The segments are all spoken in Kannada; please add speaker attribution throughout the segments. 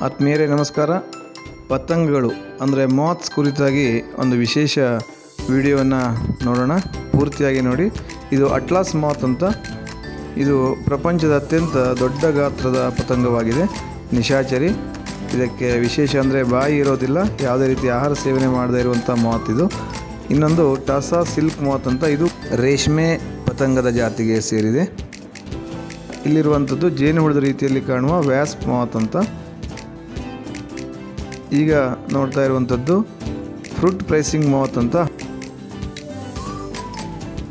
Speaker 1: ಆತ್ಮೀಯರೇ ನಮಸ್ಕಾರ. ಪತಂಗಗಳು ಅಂದರೆ ಮಾತ್ಸ್ ಕುರಿತಾಗಿ ಒಂದು ವಿಶೇಷ ವಿಡಿಯೋವನ್ನು ನೋಡೋಣ. ಪೂರ್ತಿಯಾಗಿ ನೋಡಿ. ಇದು ಅಟ್ಲಾಸ್ ಮಾತ್ ಅಂತ. ಇದು ಪ್ರಪಂಚದ ಅತ್ಯಂತ ದೊಡ್ಡ ಗಾತ್ರದ ಪತಂಗವಾಗಿದೆ, ನಿಶಾಚರಿ. ಇದಕ್ಕೆ ವಿಶೇಷ ಅಂದರೆ ಬಾಯಿ ಇರೋದಿಲ್ಲ, ಯಾವುದೇ ರೀತಿ ಆಹಾರ ಸೇವನೆ ಮಾಡದೇ ಇರುವಂಥ ಮಾತ್ ಇದು. ಇನ್ನೊಂದು ಟಾಸಾ ಸಿಲ್ಕ್ ಮಾತ್ ಅಂತ, ಇದು ರೇಷ್ಮೆ ಪತಂಗದ ಜಾತಿಗೆ ಸೇರಿದೆ. ಇಲ್ಲಿರುವಂಥದ್ದು ಜೇನುಹುಳದ ರೀತಿಯಲ್ಲಿ ಕಾಣುವ ವ್ಯಾಸ್ಪ್ ಮಾತ್ ಅಂತ. ಈಗ ನೋಡ್ತಾ ಇರುವಂಥದ್ದು ಫ್ರೂಟ್ ಪ್ರೈಸಿಂಗ್ ಮಾತ್ ಅಂತ.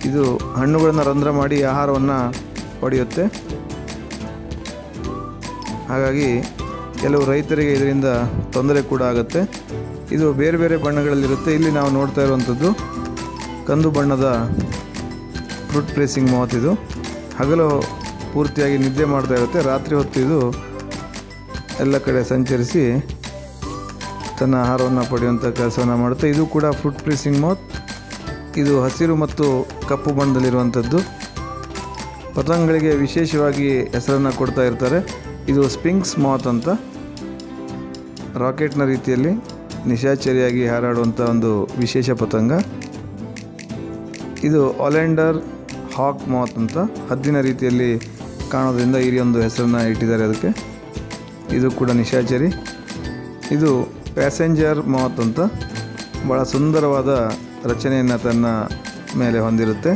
Speaker 1: ಇದು ಹಣ್ಣುಗಳನ್ನು ರಂಧ್ರ ಮಾಡಿ ಆಹಾರವನ್ನು ಪಡೆಯುತ್ತೆ. ಹಾಗಾಗಿ ಕೆಲವು ರೈತರಿಗೆ ಇದರಿಂದ ತೊಂದರೆ ಕೂಡ ಆಗುತ್ತೆ. ಇದು ಬೇರೆ ಬೇರೆ ಬಣ್ಣಗಳಲ್ಲಿರುತ್ತೆ. ಇಲ್ಲಿ ನಾವು ನೋಡ್ತಾ ಇರುವಂಥದ್ದು ಕಂದು ಬಣ್ಣದ ಫ್ರೂಟ್ ಪ್ರೈಸಿಂಗ್ ಮಾತ್. ಇದು ಹಗಲು ಪೂರ್ತಿಯಾಗಿ ನಿದ್ದೆ ಮಾಡ್ತಾ ಇರುತ್ತೆ, ರಾತ್ರಿ ಹೊತ್ತು ಇದು ಎಲ್ಲ ಕಡೆ ಸಂಚರಿಸಿ ತನ್ನ ಆಹಾರವನ್ನು ಪಡೆಯುವಂಥ ಕೆಲಸವನ್ನು ಮಾಡುತ್ತೆ. ಇದು ಕೂಡ ಫ್ರೂಟ್ ಪ್ರೈಸಿಂಗ್ ಮಾತ್. ಇದು ಹಸಿರು ಮತ್ತು ಕಪ್ಪು ಬಣ್ಣದಲ್ಲಿರುವಂಥದ್ದು. ಪತಂಗಗಳಿಗೆ ವಿಶೇಷವಾಗಿ ಹೆಸರನ್ನು ಕೊಡ್ತಾ ಇರ್ತಾರೆ. ಇದು ಸ್ಪಿಂಕ್ಸ್ ಮಾತ್ ಅಂತ. ರಾಕೆಟ್ನ ರೀತಿಯಲ್ಲಿ ನಿಶಾಚರಿಯಾಗಿ ಹಾರಾಡುವಂಥ ಒಂದು ವಿಶೇಷ ಪತಂಗ. ಇದು ಆಲೆಂಡರ್ ಹಾಕ್ ಮಾತ್ ಅಂತ. ಹದ್ದಿನ ರೀತಿಯಲ್ಲಿ ಕಾಣೋದ್ರಿಂದ ಈ ಒಂದು ಹೆಸರನ್ನು ಇಟ್ಟಿದ್ದಾರೆ ಅದಕ್ಕೆ. ಇದು ಕೂಡ ನಿಶಾಚರಿ. ಇದು ಪ್ಯಾಸೆಂಜರ್ ಮಾತ್ ಅಂತ. ಭಾಳ ಸುಂದರವಾದ ರಚನೆಯನ್ನು ತನ್ನ ಮೇಲೆ ಹೊಂದಿರುತ್ತೆ.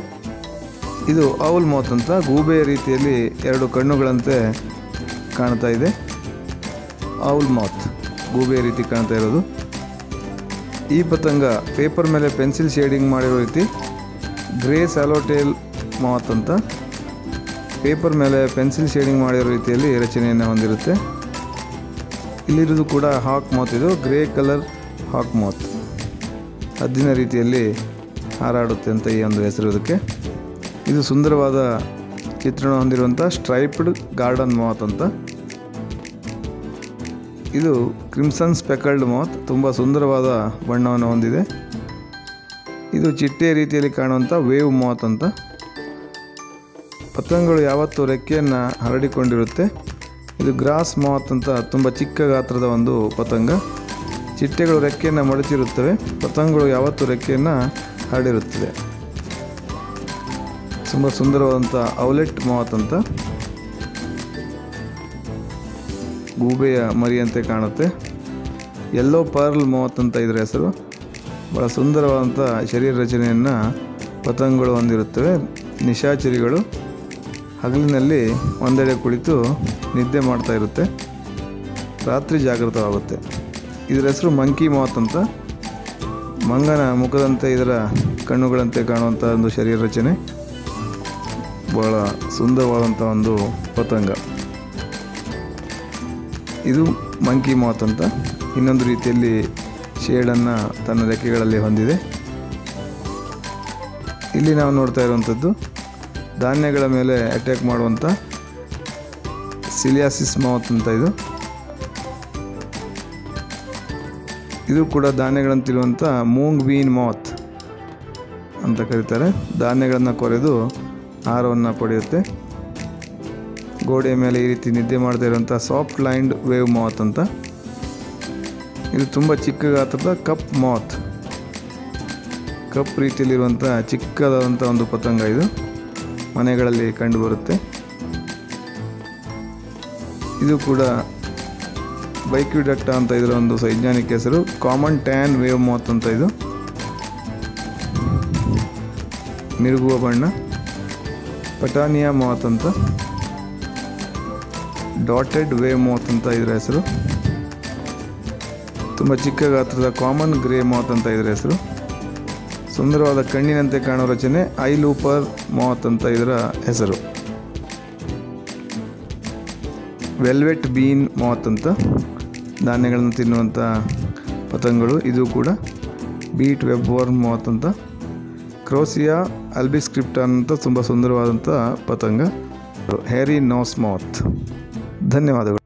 Speaker 1: ಇದು ಔಲ್ ಮಾತ್ ಅಂತ. ಗೂಬೆಯ ರೀತಿಯಲ್ಲಿ ಎರಡು ಕಣ್ಣುಗಳಂತೆ ಕಾಣ್ತಾ ಇದೆ. ಔಲ್ ಮಾತ್ ಗೂಬೆಯ ರೀತಿ ಕಾಣ್ತಾ ಇರೋದು. ಈ ಪತಂಗ ಪೇಪರ್ ಮೇಲೆ ಪೆನ್ಸಿಲ್ ಶೇಡಿಂಗ್ ಮಾಡಿರೋ ರೀತಿ ಗ್ರೇ ಸ್ಯಾಲೋಟೇಲ್ ಮಾತ್ ಅಂತ. ಪೇಪರ್ ಮೇಲೆ ಪೆನ್ಸಿಲ್ ಶೇಡಿಂಗ್ ಮಾಡಿರೋ ರೀತಿಯಲ್ಲಿ ರಚನೆಯನ್ನು ಹೊಂದಿರುತ್ತೆ. ಇಲ್ಲಿರೋದು ಕೂಡ ಹಾಕ್ ಮಾತ್. ಇದು ಗ್ರೇ ಕಲರ್ ಹಾಕ್ ಮಾತ್. ಹದ್ದಿನ ರೀತಿಯಲ್ಲಿ ಹಾರಾಡುತ್ತೆ ಅಂತ ಈ ಒಂದು ಹೆಸರು ಇದಕ್ಕೆ. ಇದು ಸುಂದರವಾದ ಚಿತ್ರಣ ಹೊಂದಿರುವಂಥ ಸ್ಟ್ರೈಪ್ಡ್ ಗಾರ್ಡನ್ ಮಾತ್ ಅಂತ. ಇದು ಕ್ರಿಮ್ಸನ್ ಸ್ಪೆಕಲ್ಡ್ ಮಾತ್. ತುಂಬ ಸುಂದರವಾದ ಬಣ್ಣವನ್ನು ಹೊಂದಿದೆ. ಇದು ಚಿಟ್ಟೆಯ ರೀತಿಯಲ್ಲಿ ಕಾಣುವಂಥ ವೇವ್ ಮಾತ್ ಅಂತ. ಪತಂಗಗಳು ಯಾವತ್ತೂ ರೆಕ್ಕೆಯನ್ನು ಹರಡಿಕೊಂಡಿರುತ್ತೆ. ಇದು ಗ್ರಾಸ್ ಮಾತ್ ಅಂತ. ತುಂಬ ಚಿಕ್ಕ ಗಾತ್ರದ ಒಂದು ಪತಂಗ. ಚಿಟ್ಟೆಗಳು ರೆಕ್ಕೆಯನ್ನು ಮಡಚಿರುತ್ತವೆ, ಪತಂಗಗಳು ಯಾವತ್ತೂ ರೆಕ್ಕೆಯನ್ನು ಹರಡಿರುತ್ತದೆ. ತುಂಬ ಸುಂದರವಾದಂಥ ಔಲೆಟ್ ಮಾತ್ ಅಂತ. ಗೂಬೆಯ ಮರಿಯಂತೆ ಕಾಣುತ್ತೆ. ಯೆಲ್ಲೋ ಪರ್ಲ್ ಮಾತ್ ಅಂತ ಇದರ ಹೆಸರು. ಭಾಳ ಸುಂದರವಾದಂಥ ಶರೀರ ರಚನೆಯನ್ನು ಪತಂಗಗಳು ಹೊಂದಿರುತ್ತವೆ. ನಿಶಾಚರಿಗಳು ಹಗಲಿನಲ್ಲಿ ಒಂದೆಡೆ ಕುಳಿತು ನಿದ್ದೆ ಮಾಡ್ತಾ ಇರುತ್ತೆ, ರಾತ್ರಿ ಜಾಗೃತವಾಗುತ್ತೆ. ಇದರ ಹೆಸರು ಮಂಕಿ ಮಾತ್ ಅಂತ. ಮಂಗನ ಮುಖದಂತೆ ಇದರ ಕಣ್ಣುಗಳಂತೆ ಕಾಣುವಂಥ ಒಂದು ಶರೀರ ರಚನೆ. ಭಾಳ ಸುಂದರವಾದಂಥ ಒಂದು ಪತಂಗ. ಇದು ಮಂಕಿ ಮಾತ್ ಅಂತ. ಇನ್ನೊಂದು ರೀತಿಯಲ್ಲಿ ಶೇಡನ್ನು ತನ್ನ ರೆಕ್ಕೆಗಳಲ್ಲಿ ಹೊಂದಿದೆ. ಇಲ್ಲಿ ನಾವು ನೋಡ್ತಾ ಇರುವಂಥದ್ದು ಧಾನ್ಯಗಳ ಮೇಲೆ ಅಟ್ಯಾಕ್ ಮಾಡುವಂಥ ಸಿಲಿಯಾಸಿಸ್ ಮಾತ್ ಅಂತ. ಇದು ಕೂಡ ಧಾನ್ಯಗಳನ್ನು ತಿನ್ನುವಂಥ ಮೂಂಗ್ ಬೀನ್ ಮಾತ್ ಅಂತ ಕರೀತಾರೆ. ಧಾನ್ಯಗಳನ್ನು ಕೊರೆದು ಆಹಾರವನ್ನು ಪಡೆಯುತ್ತೆ. ಗೋಡೆಯ ಮೇಲೆ ಈ ರೀತಿ ನಿದ್ದೆ ಮಾಡದೇ ಇರುವಂಥ ಸಾಫ್ಟ್ ಲೈನ್ಡ್ ವೇವ್ ಮಾತ್ ಅಂತ. ಇದು ತುಂಬ ಚಿಕ್ಕ ಗಾತ್ರದ ಕಪ್ ಮಾತ್. ಕಪ್ ರೀತಿಯಲ್ಲಿರುವಂಥ ಚಿಕ್ಕದಾದಂಥ ಒಂದು ಪತಂಗ. ಇದು ಮನೆಗಳಲ್ಲಿ ಕಂಡುಬರುತ್ತೆ. ಇದು ಕೂಡ ಬೈಕ್ಯುಡಕ್ಟ ಅಂತ ಇದರ ಒಂದು ವೈಜ್ಞಾನಿಕ ಹೆಸರು. ಕಾಮನ್ ಟ್ಯಾನ್ ವೇವ್ ಮಾತ್ ಅಂತ. ಇದು ಮಿರುಗುವ ಬಣ್ಣ. ಪಟಾನಿಯಾ ಮಾತ್ ಅಂತ. ಡಾಟೆಡ್ ವೇವ್ ಮಾತ್ ಅಂತ ಇದರ ಹೆಸರು. ತುಂಬ ಚಿಕ್ಕ ಗಾತ್ರದ ಕಾಮನ್ ಗ್ರೇ ಮಾತ್ ಅಂತ ಇದರ ಹೆಸರು. ಸುಂದರವಾದ ಕಣ್ಣಿನಂತೆ ಕಾಣುವ ರಚನೆ ಐ ಲೂಪರ್ ಮಾತ್ ಅಂತ ಇದರ ಹೆಸರು. ವೆಲ್ವೆಟ್ ಬೀನ್ ಮಾತ್ ಅಂತ. ಧಾನ್ಯಗಳನ್ನು ತಿನ್ನುವಂಥ ಪತಂಗಗಳು. ಇದು ಕೂಡ ಬೀಟ್ ವೆಬ್ ವರ್ಮ್ ಮಾತ್ ಅಂತ. ಕ್ರೋಸಿಯಾ ಅಲ್ಬಿಸ್ಕ್ರಿಪ್ಟಾನ್ ಅಂತ ತುಂಬ ಸುಂದರವಾದಂಥ ಪತಂಗ. ಹ್ಯಾರಿ ನೋಸ್ ಮಾತ್. ಧನ್ಯವಾದಗಳು.